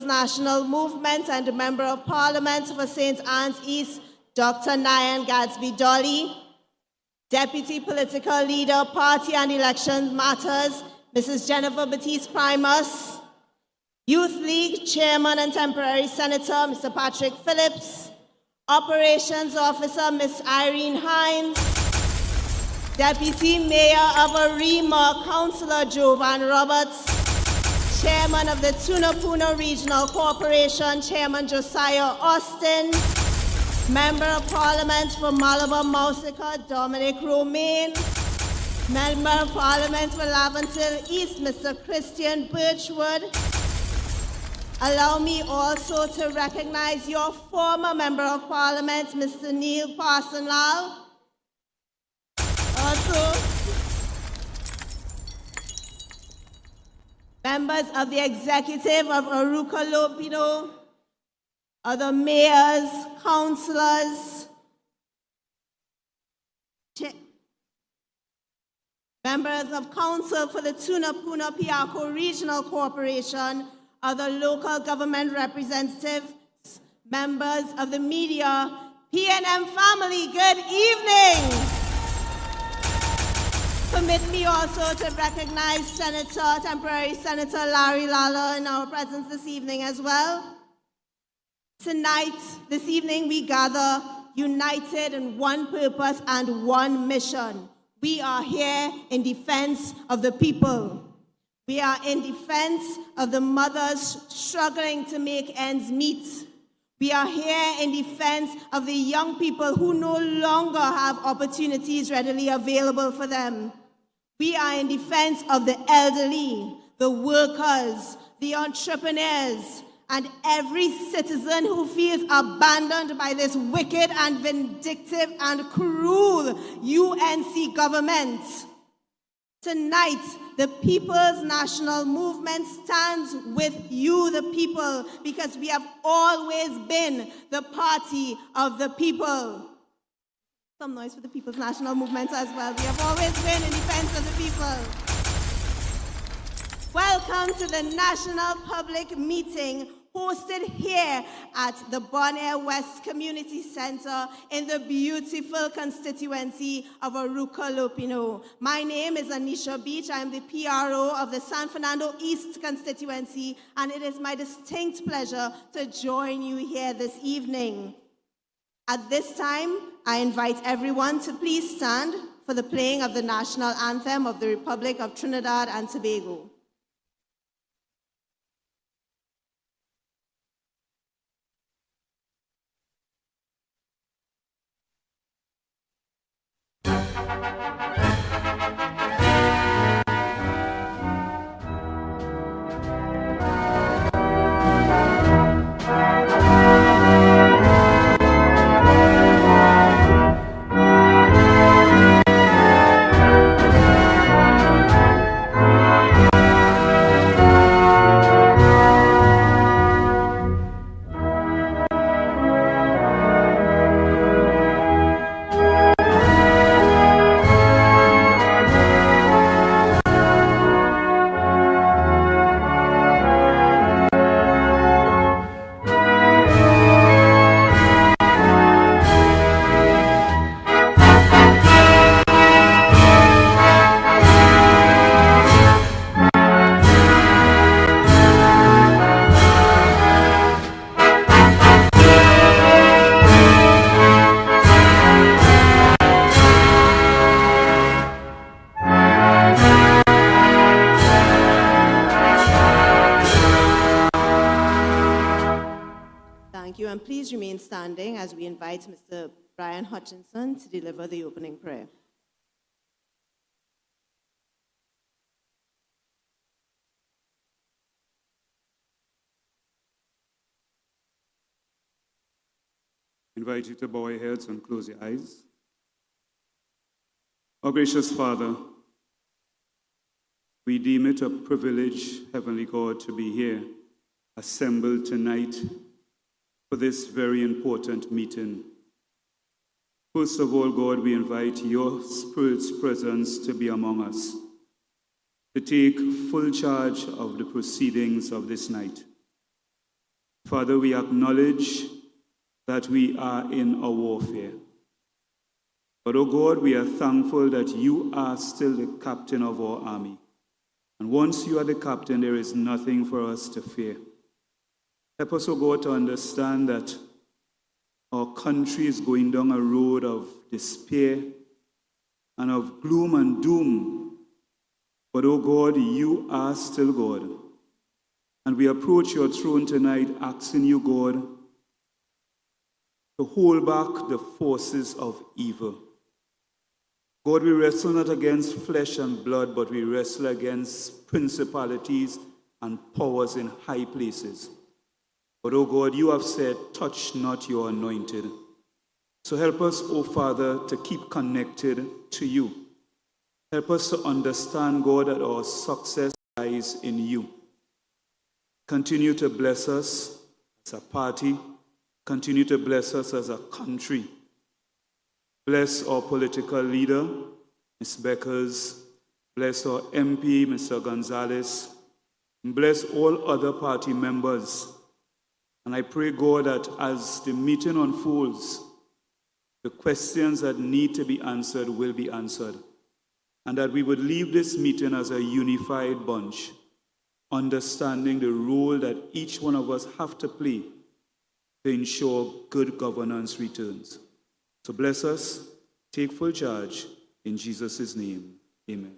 National Movement and the Member of Parliament for St. Anne's East, Dr. Nyan Gadsby Dolly, Deputy Political Leader, Party and Election Matters, Mrs. Jennifer Batiste Primus, Youth League Chairman and Temporary Senator, Mr. Patrick Phillips, Operations Officer, Ms. Irene Hines, Deputy Mayor of Arima, Councillor Jovan Roberts, Chairman of the Tunapuna Regional Corporation, Chairman Josiah Austin, Member of Parliament for Malabar Mausika, Dominic Romaine, Member of Parliament for Laventille East, Mr. Christian Birchwood. Allow me also to recognize your former Member of Parliament, Mr. Neil Parsonlal. Also, members of the executive of Aruka Lopino, other mayors, councillors, members of council for the Tunapuna Piako Regional Corporation, other local government representatives, members of the media, PNM family, good evening. Permit me also to recognize Temporary Senator Larry Lala in our presence this evening as well. This evening, we gather united in one purpose and one mission. We are here in defense of the people. We are in defense of the mothers struggling to make ends meet. We are here in defense of the young people who no longer have opportunities readily available for them. We are in defense of the elderly, the workers, the entrepreneurs, and every citizen who feels abandoned by this wicked and vindictive and cruel UNC government. Tonight, the People's National Movement stands with you, the people, because we have always been the party of the people. Some noise for the People's National Movement as well. We have always been in defense of the people. Welcome to the National Public Meeting hosted here at the Bonaire West Community Center in the beautiful constituency of Aruka Lopino. My name is Anisha Beach. I am the PRO of the San Fernando East constituency, and it is my distinct pleasure to join you here this evening. At this time, I invite everyone to please stand for the playing of the national anthem of the Republic of Trinidad and Tobago. Please remain standing as we invite Mr. Brian Hutchinson to deliver the opening prayer. I invite you to bow your heads and close your eyes. Our gracious Father, we deem it a privilege, Heavenly God, to be here, assembled tonight for this very important meeting. First of all, God, we invite your Spirit's presence to be among us, to take full charge of the proceedings of this night. Father, we acknowledge that we are in a warfare. But, oh God, we are thankful that you are still the captain of our army. And once you are the captain, there is nothing for us to fear. Help us, oh God, to understand that our country is going down a road of despair and of gloom and doom. But, oh God, you are still God. And we approach your throne tonight asking you, God, to hold back the forces of evil. God, we wrestle not against flesh and blood, but we wrestle against principalities and powers in high places. But, oh God, you have said, touch not your anointed. So help us, oh Father, to keep connected to you. Help us to understand, God, that our success lies in you. Continue to bless us as a party. Continue to bless us as a country. Bless our political leader, Ms. Beckers. Bless our MP, Mr. Gonzalez. And bless all other party members. And I pray, God, that as the meeting unfolds, the questions that need to be answered will be answered. And that we would leave this meeting as a unified bunch, understanding the role that each one of us have to play to ensure good governance returns. So bless us, take full charge, in Jesus' name, amen.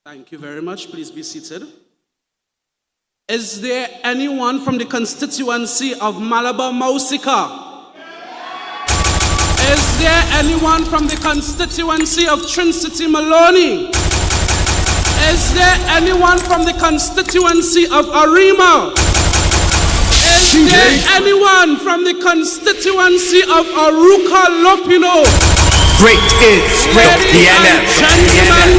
Thank you very much. Please be seated. Is there anyone from the constituency of Malabar Mausika? Is there anyone from the constituency of Trinity Maloney? Is there anyone from the constituency of Arima? Is there anyone from the constituency of Aruka Lopino? Great is Ladies and gentlemen,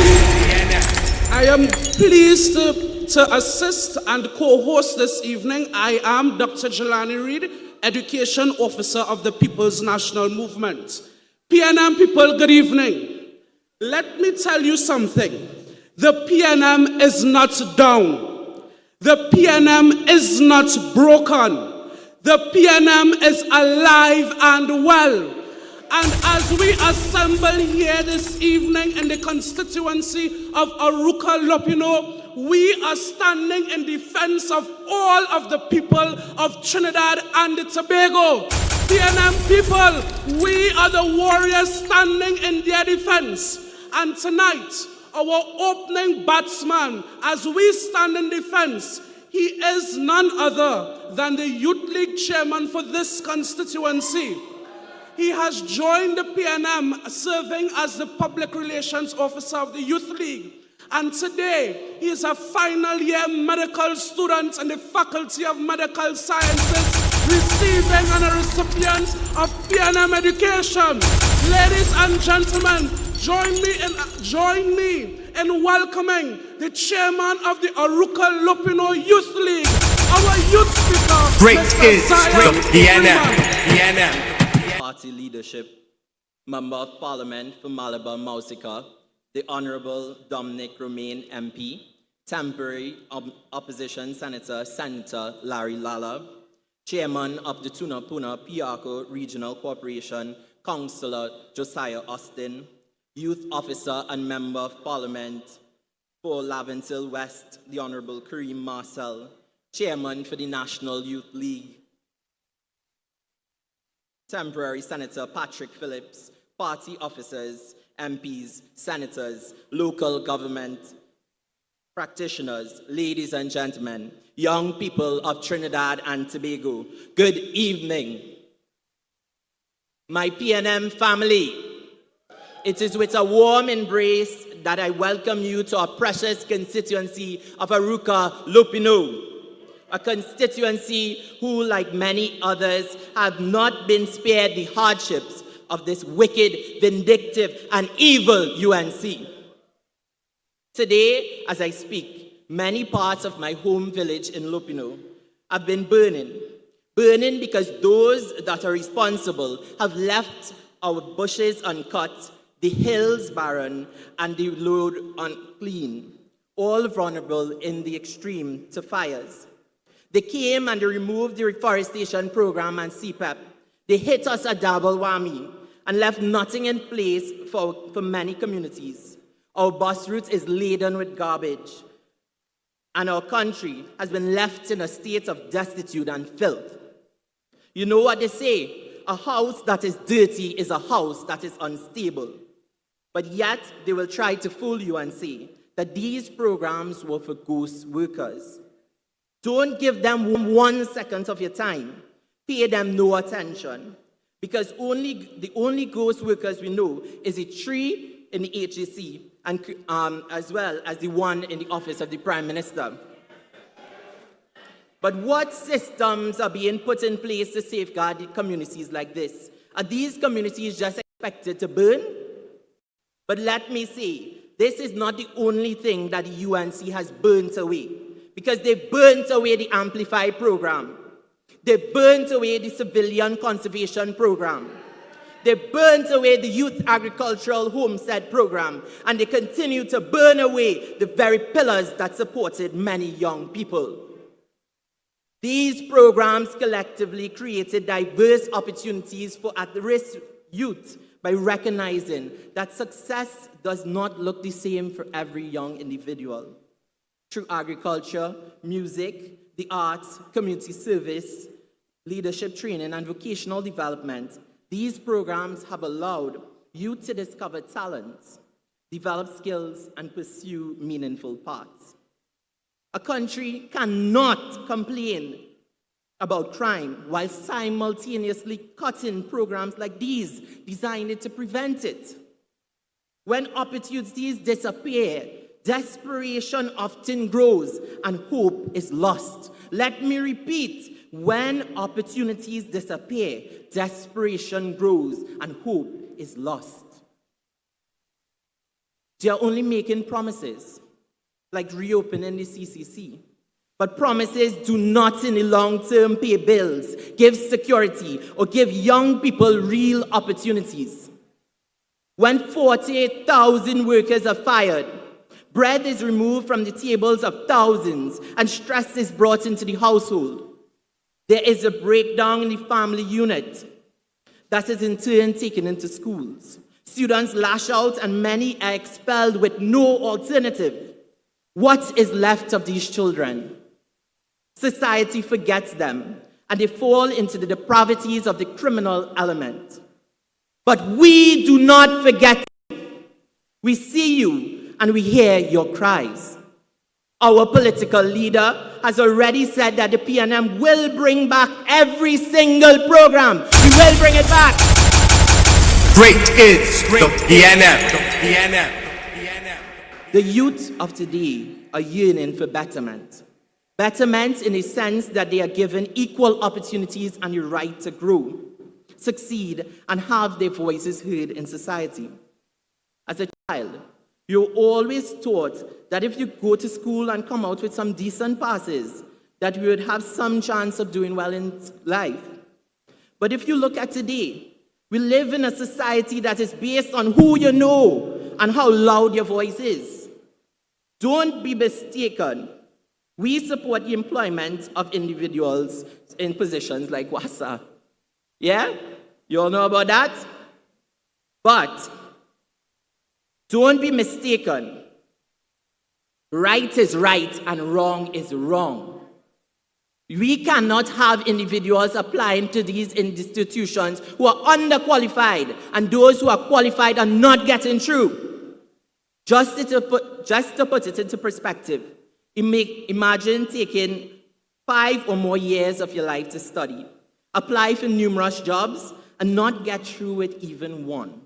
I am pleased to assist and co-host this evening. I am Dr. Jelani Reid, Education Officer of the People's National Movement. PNM people, good evening. Let me tell you something. The PNM is not down. The PNM is not broken. The PNM is alive and well. And as we assemble here this evening in the constituency of Aruka Lopino, we are standing in defense of all of the people of Trinidad and Tobago. PNM people, we are the warriors standing in their defense. And tonight, our opening batsman, as we stand in defense, he is none other than the Youth League chairman for this constituency. He has joined the PNM serving as the public relations officer of the Youth League. And today, he is a final year medical student in the Faculty of Medical Sciences, receiving and a recipient of PNM education. Ladies and gentlemen, join me in welcoming the chairman of the Aruka Lopino Youth League, our youth speaker. Great is the PNM. Party leadership, Member of Parliament for Malabar Mausika, the Honorable Dominic Romain MP, Temporary Opposition Senator, Senator Larry Lala, Chairman of the Tunapuna Piarco Regional Corporation, Councillor Josiah Austin, Youth Officer and Member of Parliament for Laventil West, the Honorable Kareem Marcel, Chairman for the National Youth League, Temporary Senator Patrick Phillips, party officers, MPs, senators, local government practitioners, ladies and gentlemen, young people of Trinidad and Tobago, good evening. My PNM family, it is with a warm embrace that I welcome you to our precious constituency of Aruka Lopino, a constituency who, like many others, have not been spared the hardships of this wicked, vindictive, and evil UNC. Today, as I speak, many parts of my home village in Lopino have been burning because those that are responsible have left our bushes uncut, the hills barren, and the road unclean. all vulnerable in the extreme to fires. They came and they removed the reforestation program and CPEP. They hit us a double whammy and left nothing in place for many communities. Our bus route is laden with garbage, and our country has been left in a state of destitute and filth. You know what they say? A house that is dirty is a house that is unstable. But yet, they will try to fool you and say that these programs were for ghost workers. Don't give them 1 second of your time. Pay them no attention. Because the only ghost workers we know is the 3 in the HAC, and as well as the 1 in the office of the Prime Minister. But what systems are being put in place to safeguard communities like this? Are these communities just expected to burn? But let me say, this is not the only thing that the UNC has burnt away, because they burnt away the Amplify program. They burnt away the Civilian Conservation program. They burnt away the Youth Agricultural Homestead program, and they continue to burn away the very pillars that supported many young people. These programs collectively created diverse opportunities for at-risk youth by recognizing that success does not look the same for every young individual. Through agriculture, music, the arts, community service, leadership training, and vocational development, these programs have allowed youth to discover talents, develop skills, and pursue meaningful paths. A country cannot complain about crime while simultaneously cutting programs like these designed to prevent it. When opportunities disappear, desperation often grows and hope is lost. Let me repeat, when opportunities disappear, desperation grows and hope is lost. They are only making promises, like reopening the CCC. But promises do not in the long term pay bills, give security, or give young people real opportunities. When 48,000 workers are fired, bread is removed from the tables of thousands, and stress is brought into the household, there is a breakdown in the family unit that is in turn taken into schools. Students lash out and many are expelled with no alternative. What is left of these children? Society forgets them, and they fall into the depravities of the criminal element. But we do not forget you. We see you and we hear your cries. Our political leader has already said that the PNM will bring back every single program. We will bring it back. Great is the PNM. The youth of today are yearning for betterment. Betterment in the sense that they are given equal opportunities and the right to grow, succeed, and have their voices heard in society. As a child, you're always taught that if you go to school and come out with some decent passes, that you would have some chance of doing well in life. But if you look at today, we live in a society that is based on who you know and how loud your voice is. Don't be mistaken. We support the employment of individuals in positions like WASA. Yeah? You all know about that? But don't be mistaken. Right is right and wrong is wrong. We cannot have individuals applying to these institutions who are underqualified, and those who are qualified are not getting through. Just to put it into perspective, imagine taking 5 or more years of your life to study, apply for numerous jobs, and not get through with even one.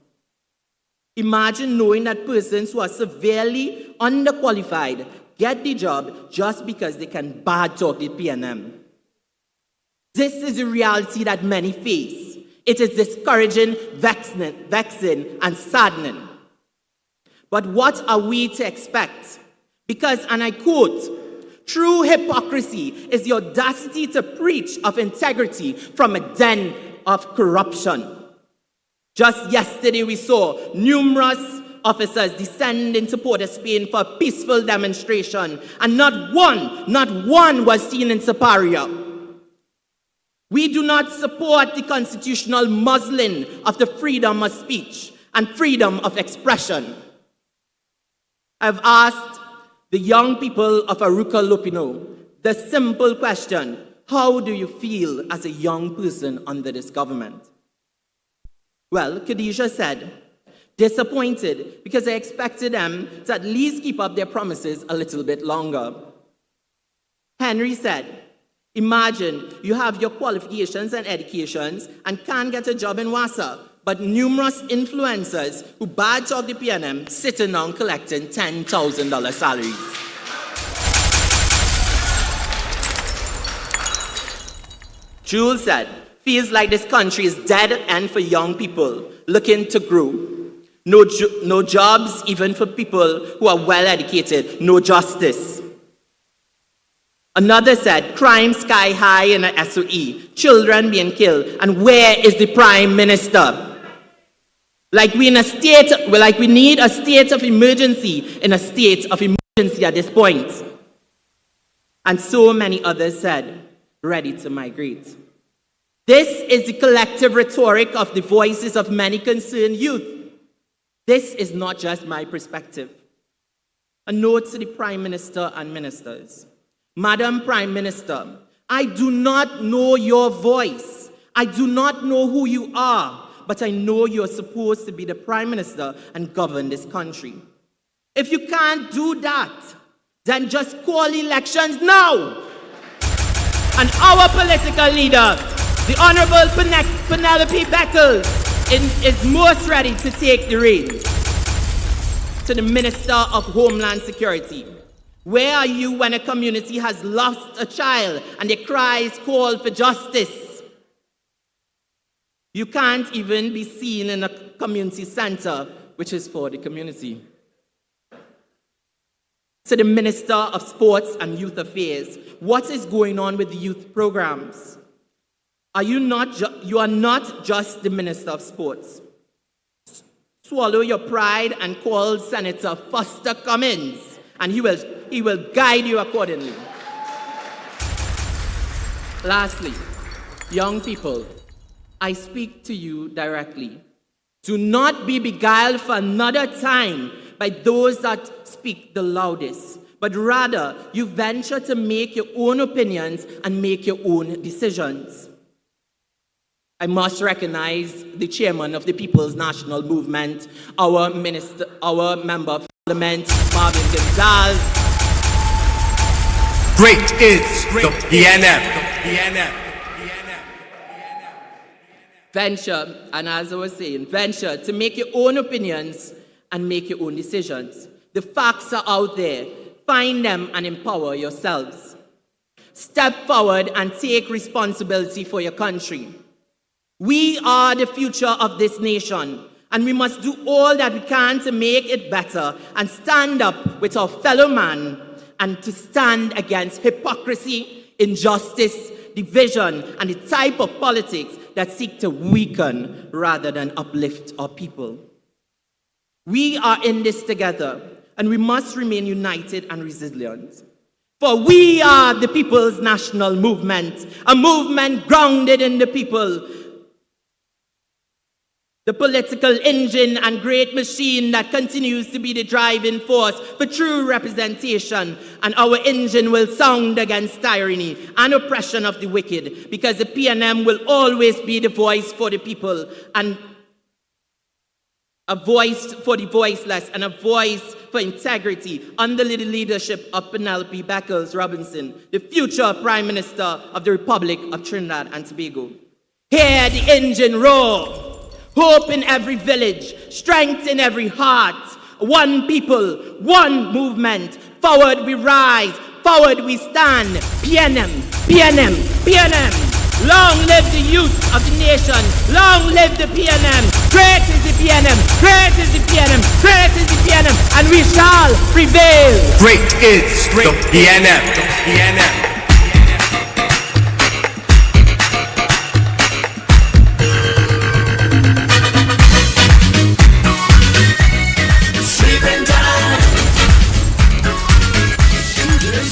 Imagine knowing that persons who are severely underqualified get the job just because they can bad talk the PNM. This is the reality that many face. It is discouraging, vexing, and saddening. But what are we to expect? Because, and I quote, true hypocrisy is the audacity to preach of integrity from a den of corruption. Just yesterday we saw numerous officers descend into Port of Spain for a peaceful demonstration, and not one was seen in Superior. We do not support the constitutional muzzling of the freedom of speech and freedom of expression. I've asked the young people of Aruca Lupino the simple question, how do you feel as a young person under this government? Well, Khadijah said, disappointed because I expected them to at least keep up their promises a little bit longer. Henry said, imagine you have your qualifications and educations and can't get a job in WASA, but numerous influencers who bad talk the PNM sitting down collecting $10,000 salaries. Jules said, feels like this country is dead end for young people looking to grow. No jobs even for people who are well educated, no justice. Another said, crime sky high in a SOE, children being killed, and where is the Prime Minister? Like we need a state of emergency in a state of emergency at this point. And so many others said, ready to migrate. This is the collective rhetoric of the voices of many concerned youth. This is not just my perspective. A note to the Prime Minister and ministers. Madam Prime Minister, I do not know your voice. I do not know who you are, but I know you're supposed to be the Prime Minister and govern this country. If you can't do that, then just call elections now. And our political leader, the Honorable Penelope Beckles, is most ready to take the reins. To the Minister of Homeland Security, where are you when a community has lost a child and their cries call for justice? You can't even be seen in a community center, which is for the community. To the Minister of Sports and Youth Affairs, what is going on with the youth programs? You are not just the Minister of Sports. Swallow your pride and call Senator Foster Cummings, and he will guide you accordingly. Lastly, young people, I speak to you directly. Do not be beguiled for another time by those that speak the loudest, but rather you venture to make your own opinions and make your own decisions. I must recognize the chairman of the People's National Movement, our member of Parliament, Marvin Gonzalez. Great is the PNM. Venture, and as I was saying, venture to make your own opinions and make your own decisions. The facts are out there. Find them and empower yourselves. Step forward and take responsibility for your country. We are the future of this nation, and we must do all that we can to make it better and stand up with our fellow man and to stand against hypocrisy, injustice, division, and the type of politics that seek to weaken rather than uplift our people. We are in this together, and we must remain united and resilient. For we are the People's National Movement, a movement grounded in the people, the political engine and great machine that continues to be the driving force for true representation. And our engine will sound against tyranny and oppression of the wicked, because the PNM will always be the voice for the people, and a voice for the voiceless, and a voice for integrity under the leadership of Penelope Beckles Robinson, the future Prime Minister of the Republic of Trinidad and Tobago. Hear the engine roar. Hope in every village, strength in every heart. One people, one movement. Forward we rise, forward we stand. PNM, PNM, PNM. Long live the youth of the nation. Long live the PNM. Great is the PNM. Great is the PNM. Great is the PNM. And we shall prevail. Great is the PNM.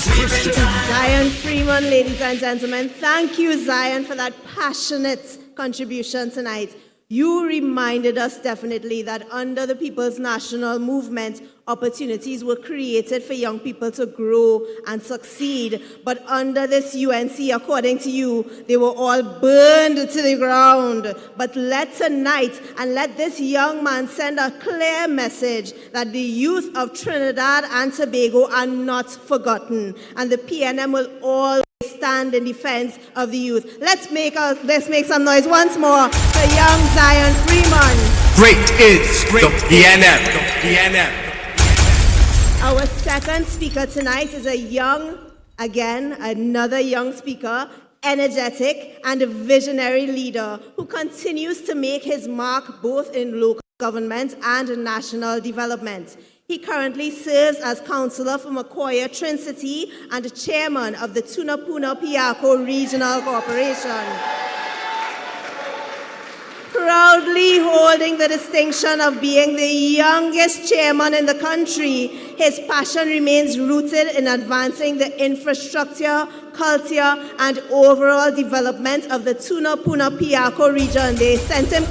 Zion Freeman, ladies and gentlemen. Thank you, Zion, for that passionate contribution tonight. You reminded us definitely that under the People's National Movement, opportunities were created for young people to grow and succeed. But under this UNC, according to you, they were all burned to the ground. But let tonight and let this young man send a clear message that the youth of Trinidad and Tobago are not forgotten. And the PNM will always stand in defense of the youth. Let's make some noise once more for young Zion Freeman. Great is the PNM. Our second speaker tonight is another young speaker, energetic and a visionary leader who continues to make his mark both in local government and national development. He currently serves as councillor for Macoya Trin-City and chairman of the Tunapuna-Piarco Regional Corporation. Proudly holding the distinction of being the youngest chairman in the country, his passion remains rooted in advancing the infrastructure, culture, and overall development of the Tunapuna-Piarco region. They sent them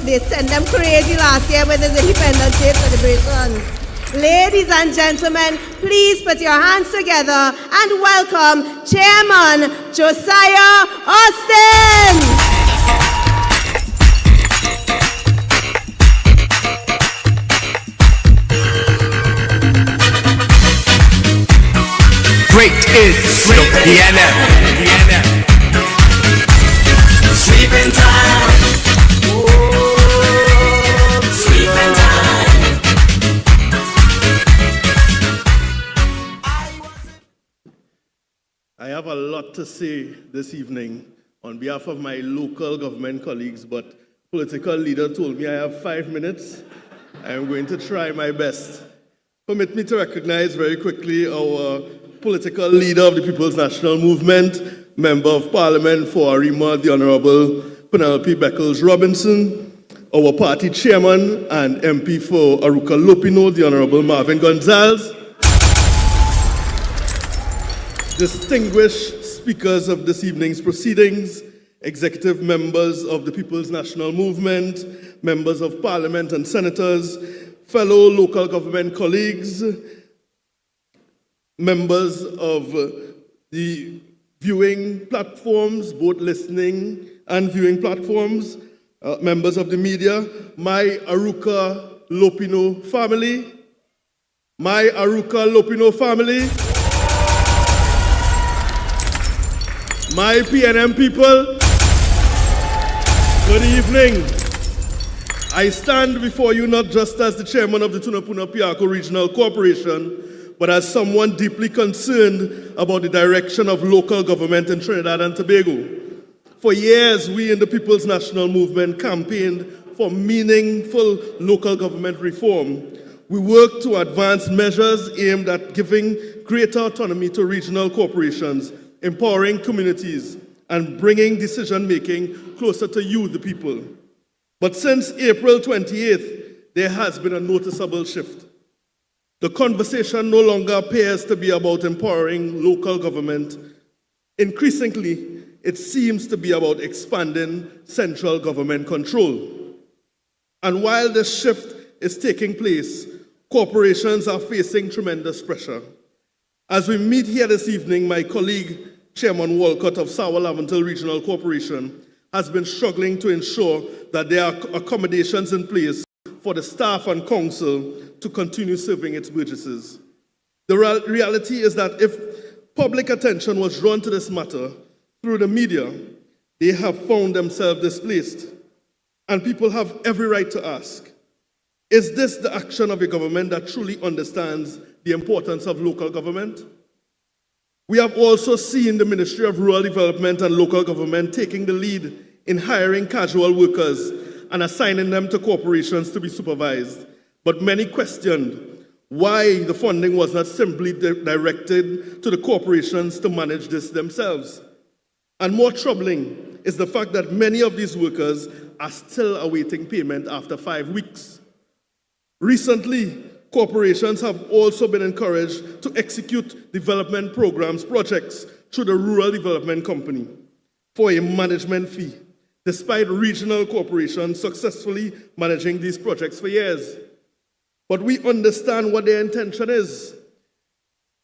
crazy last year with his Independence Day celebrations. Ladies and gentlemen, please put your hands together and welcome Chairman Josiah Austin. Great is the PNM. Sleeping time. Oh, sleeping time. I have a lot to say this evening on behalf of my local government colleagues, but political leader told me I have 5 minutes. I am going to try my best. Permit me to recognize very quickly our political leader of the People's National Movement, Member of Parliament for Arima, the Honorable Penelope Beckles-Robinson, our party chairman and MP for Aruka Lopino, the Honorable Marvin Gonzalez, distinguished speakers of this evening's proceedings, executive members of the People's National Movement, members of Parliament and senators, fellow local government colleagues, members of the viewing platforms, both listening and viewing platforms, members of the media, my Aruka Lopino family, my PNM people, good evening. I stand before you not just as the chairman of the Tunapuna-Piarco Regional Corporation, but as someone deeply concerned about the direction of local government in Trinidad and Tobago. For years, we in the People's National Movement campaigned for meaningful local government reform. We worked to advance measures aimed at giving greater autonomy to regional corporations, empowering communities, and bringing decision-making closer to you, the people. But since April 28th, there has been a noticeable shift. The conversation no longer appears to be about empowering local government. Increasingly, it seems to be about expanding central government control. And while this shift is taking place, corporations are facing tremendous pressure. As we meet here this evening, my colleague, Chairman Walcott of Sawa-Lavantil Regional Corporation, has been struggling to ensure that there are accommodations in place for the staff and council to continue serving its burgesses. The reality is that if public attention was drawn to this matter through the media, they have found themselves displaced. And people have every right to ask, is this the action of a government that truly understands the importance of local government? We have also seen the Ministry of Rural Development and Local Government taking the lead in hiring casual workers and assigning them to corporations to be supervised. But many questioned why the funding was not simply directed to the corporations to manage this themselves. And more troubling is the fact that many of these workers are still awaiting payment after 5 weeks. Recently, corporations have also been encouraged to execute development programs, projects through the Rural Development Company for a management fee, despite regional corporations successfully managing these projects for years. But we understand what their intention is.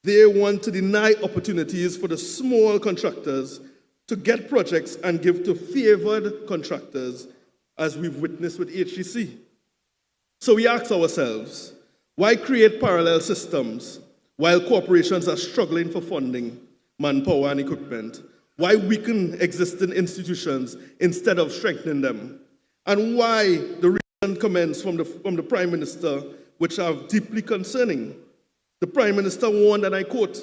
They want to deny opportunities for the small contractors to get projects and give to favored contractors, as we've witnessed with HGC. So we ask ourselves, why create parallel systems while corporations are struggling for funding, manpower, and equipment? Why weaken existing institutions instead of strengthening them? And why the recent comments from the Prime Minister, which are deeply concerning? The Prime Minister warned, and I quote,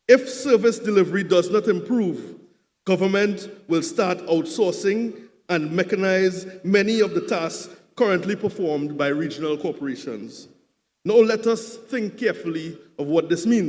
"If service delivery does not improve, government will start outsourcing and mechanize many of the tasks currently performed by regional corporations." Now let us think carefully of what this means.